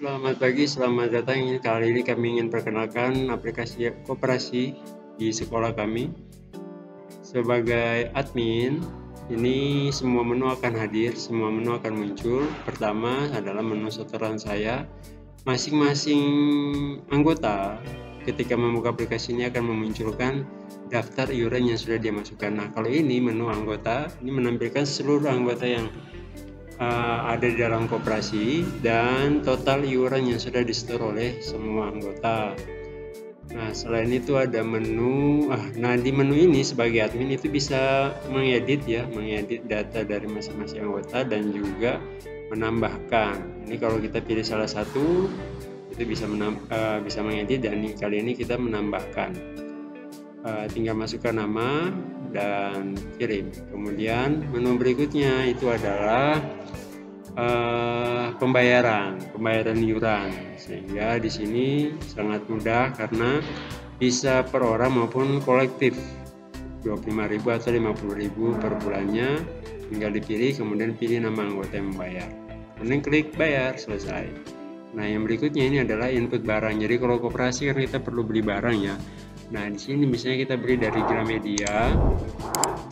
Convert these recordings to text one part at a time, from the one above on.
Selamat pagi, selamat datang. Kali ini kami ingin perkenalkan aplikasi koperasi di sekolah kami. Sebagai admin, ini semua menu akan hadir, semua menu akan muncul. Pertama adalah menu setoran saya. Masing-masing anggota ketika membuka aplikasi ini akan memunculkan daftar iuran yang sudah dia masukkan. Nah, kalau ini menu anggota, ini menampilkan seluruh anggota yang ada di dalam koperasi dan total iuran yang sudah disetor oleh semua anggota. Nah, selain itu ada menu. Nah, di menu ini sebagai admin itu bisa mengedit data dari masing-masing anggota dan juga menambahkan. Ini kalau kita pilih salah satu itu bisa mengedit, dan kali ini kita menambahkan. Tinggal masukkan nama dan kirim. Kemudian menu berikutnya itu adalah pembayaran iuran, sehingga di sini sangat mudah karena bisa per orang maupun kolektif, 25.000 atau 50.000 per bulannya. Tinggal dipilih, kemudian pilih nama anggota yang membayar, kemudian klik bayar, selesai. Nah, yang berikutnya ini adalah input barang. Jadi kalau koperasi kan kita perlu beli barang ya. Nah, di sini misalnya kita beli dari Gramedia,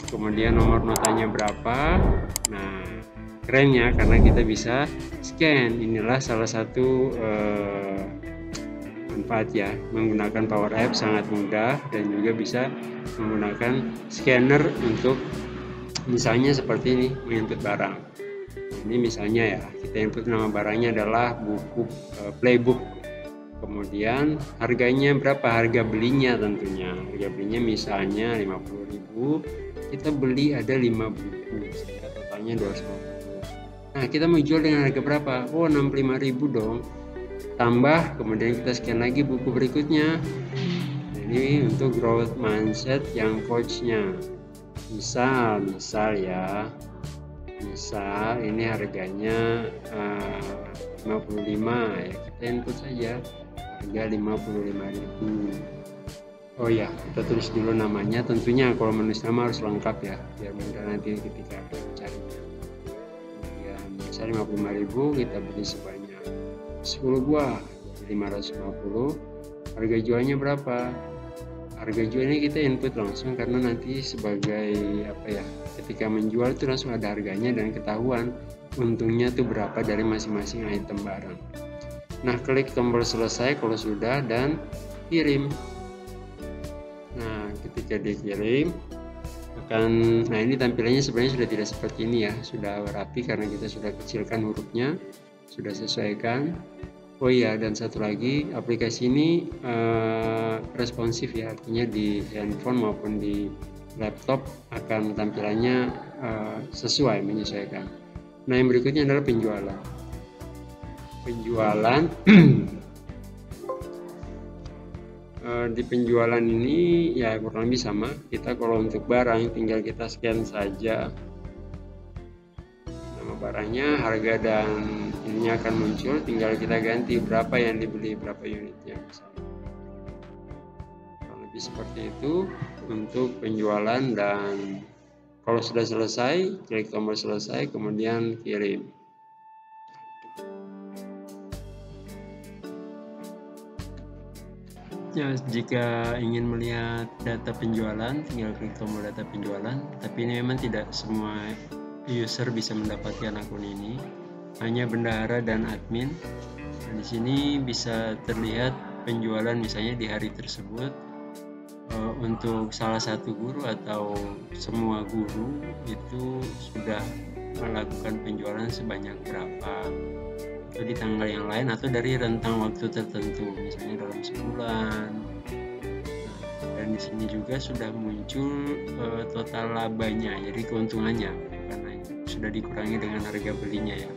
kemudian nomor notanya berapa. Nah, kerennya karena kita bisa scan. Inilah salah satu manfaat ya, menggunakan Power App sangat mudah, dan juga bisa menggunakan scanner untuk misalnya seperti ini, menginput barang. Ini misalnya ya, kita input nama barangnya adalah buku playbook. Kemudian harganya berapa, harga belinya tentunya. Harga belinya misalnya 50.000, kita beli ada 5 buku, sehingga totalnya 250. Nah, kita mau jual dengan harga berapa? 65.000 dong. Tambah, kemudian kita scan lagi buku berikutnya. Ini untuk growth mindset yang coachnya. Misal ya. Misal ini harganya 55 ya, kita input saja harga 55.000. Oh ya, kita tulis dulu namanya. Tentunya kalau menulis nama harus lengkap ya, biar mudah nanti ketika mencarinya. Kemudian misalnya 55.000, kita beli sebanyak 10 buah, 550. Harga jualnya berapa? Harga jualnya kita input langsung, karena nanti sebagai ketika menjual itu langsung ada harganya dan ketahuan untungnya tuh berapa dari masing-masing item barang. Nah, klik tombol selesai kalau sudah dan kirim. Nah, ketika dikirim nah ini tampilannya sebenarnya sudah tidak seperti ini ya, sudah rapi karena kita sudah kecilkan hurufnya, sudah sesuaikan. Oh iya, dan satu lagi, aplikasi ini responsif ya, artinya di handphone maupun di laptop akan tampilannya sesuai, menyesuaikan. Nah, yang berikutnya adalah penjualan. Di penjualan ini ya kurang lebih sama. Kita kalau untuk barang tinggal kita scan saja nama barangnya, harga dan ini akan muncul, tinggal kita ganti berapa yang dibeli, berapa unitnya misalnya. Kurang lebih seperti itu untuk penjualan. Dan kalau sudah selesai, klik tombol selesai, kemudian kirim. Ya, jika ingin melihat data penjualan, tinggal klik tombol data penjualan. Tapi ini memang tidak semua user bisa mendapatkan akun ini, hanya bendahara dan admin. Nah, di sini bisa terlihat penjualan misalnya di hari tersebut. Untuk salah satu guru atau semua guru itu sudah melakukan penjualan sebanyak berapa, atau di tanggal yang lain, atau dari rentang waktu tertentu, misalnya dalam sebulan. Nah, dan di sini juga sudah muncul total labanya, jadi keuntungannya, karena sudah dikurangi dengan harga belinya ya.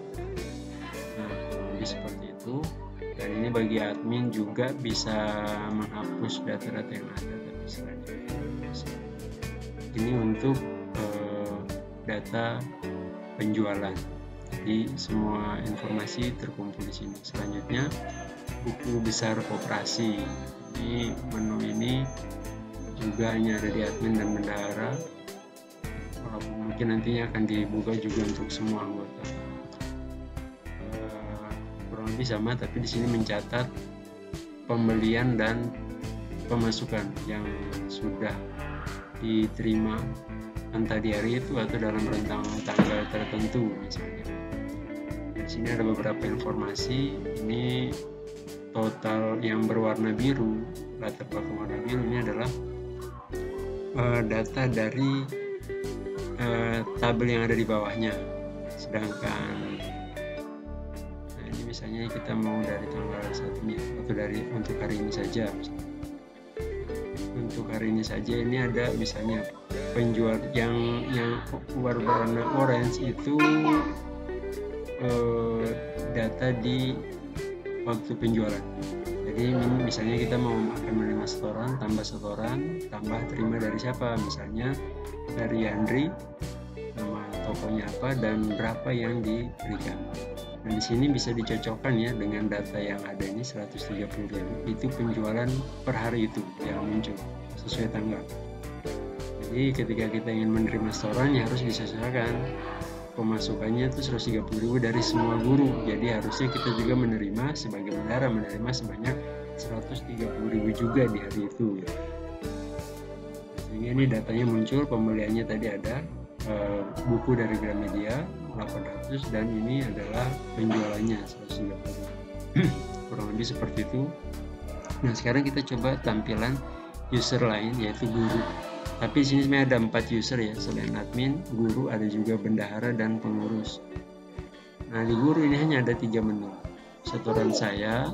Nah, lebih seperti itu. Dan ini bagi admin juga bisa menghapus data-data yang ada. Ini untuk data penjualan. Jadi semua informasi terkumpul di sini. Selanjutnya buku besar koperasi. Ini menu ini juga hanya ada di admin dan bendahara. Walaupun mungkin nantinya akan dibuka juga untuk semua anggota. Kurang lebih lebih sama, tapi di sini mencatat pembelian dan pemasukan yang sudah diterima entah di hari itu atau dalam rentang tanggal tertentu misalnya. Di sini ada beberapa informasi. Ini total yang berwarna biru, latar belakang warna biru ini adalah data dari tabel yang ada di bawahnya. Sedangkan ini misalnya kita mau dari tanggal 1 nih, atau dari untuk hari ini saja. Untuk hari ini saja ini ada misalnya penjual yang berwarna orange itu data di waktu penjualan. Jadi misalnya kita mau akan menerima setoran, tambah terima dari siapa, misalnya dari Yandri, nama tokonya apa dan berapa yang diberikan. Nah di sini bisa dicocokkan ya dengan data yang ada ini 130.000 itu penjualan per hari itu yang muncul sesuai tanggal. Jadi ketika kita ingin menerima setoran ya harus disesuaikan. Pemasukannya itu 130.000 dari semua guru, jadi harusnya kita juga menerima sebagai bendahara menerima sebanyak 130.000 juga di hari itu ya. Sehingga ini datanya muncul, pembeliannya tadi ada buku dari Gramedia 800 dan ini adalah penjualannya 130.000. Kurang lebih seperti itu. Nah sekarang kita coba tampilan user lain yaitu guru. Tapi di sini sebenarnya ada 4 user ya, selain admin, guru, ada juga bendahara dan pengurus. Nah di guru ini hanya ada 3 menu, setoran saya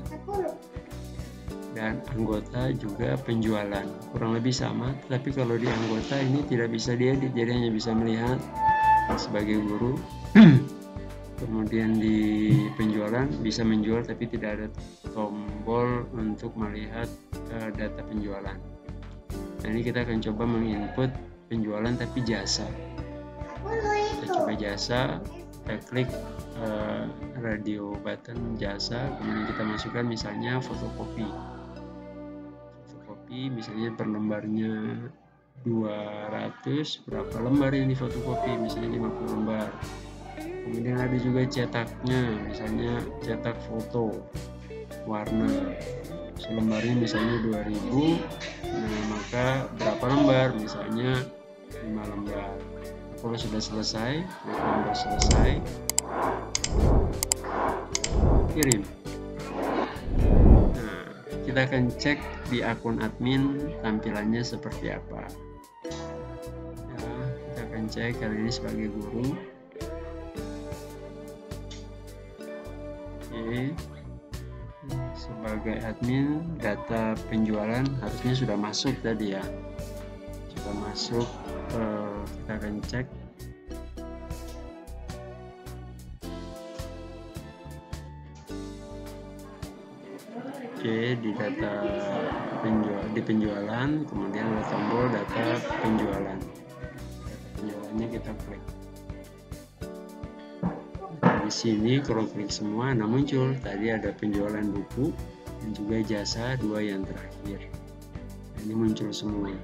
dan anggota juga penjualan. Kurang lebih sama, tapi kalau di anggota ini tidak bisa diedit, jadi hanya bisa melihat sebagai guru. Kemudian di penjualan bisa menjual tapi tidak ada tombol untuk melihat data penjualan. Nah ini kita akan coba menginput penjualan tapi jasa. Kita coba jasa, kita klik radio button jasa, kemudian kita masukkan misalnya fotokopi misalnya per lembarnya 200, berapa lembar yang di fotokopi, misalnya 50 lembar. Kemudian ada juga cetaknya, misalnya cetak foto warna, selembarnya misalnya 2000, nah maka berapa lembar, misalnya 5 lembar. Kalau sudah selesai, klik tombol selesai, kirim. Nah kita akan cek di akun admin tampilannya seperti apa ya. Kita akan cek kali ini sebagai guru. Oke, sebagai admin data penjualan harusnya sudah masuk tadi ya, sudah masuk. Kita akan cek. Oke, di data penjualan, kemudian ada tombol data penjualan. Data penjualannya kita klik. Di sini kalau klik semua, nah muncul tadi ada penjualan buku dan juga jasa 2 yang terakhir. Ini muncul semua.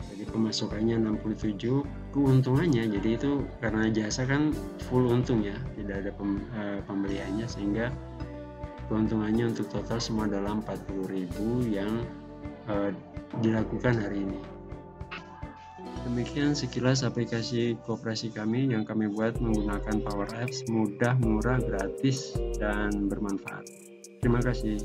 Jadi pemasukannya 67, keuntungannya jadi itu karena jasa kan full untung ya, tidak ada pembeliannya, sehingga keuntungannya untuk total semua adalah 40.000 yang dilakukan hari ini. Demikian sekilas aplikasi koperasi kami yang kami buat menggunakan Power Apps, mudah, murah, gratis, dan bermanfaat. Terima kasih.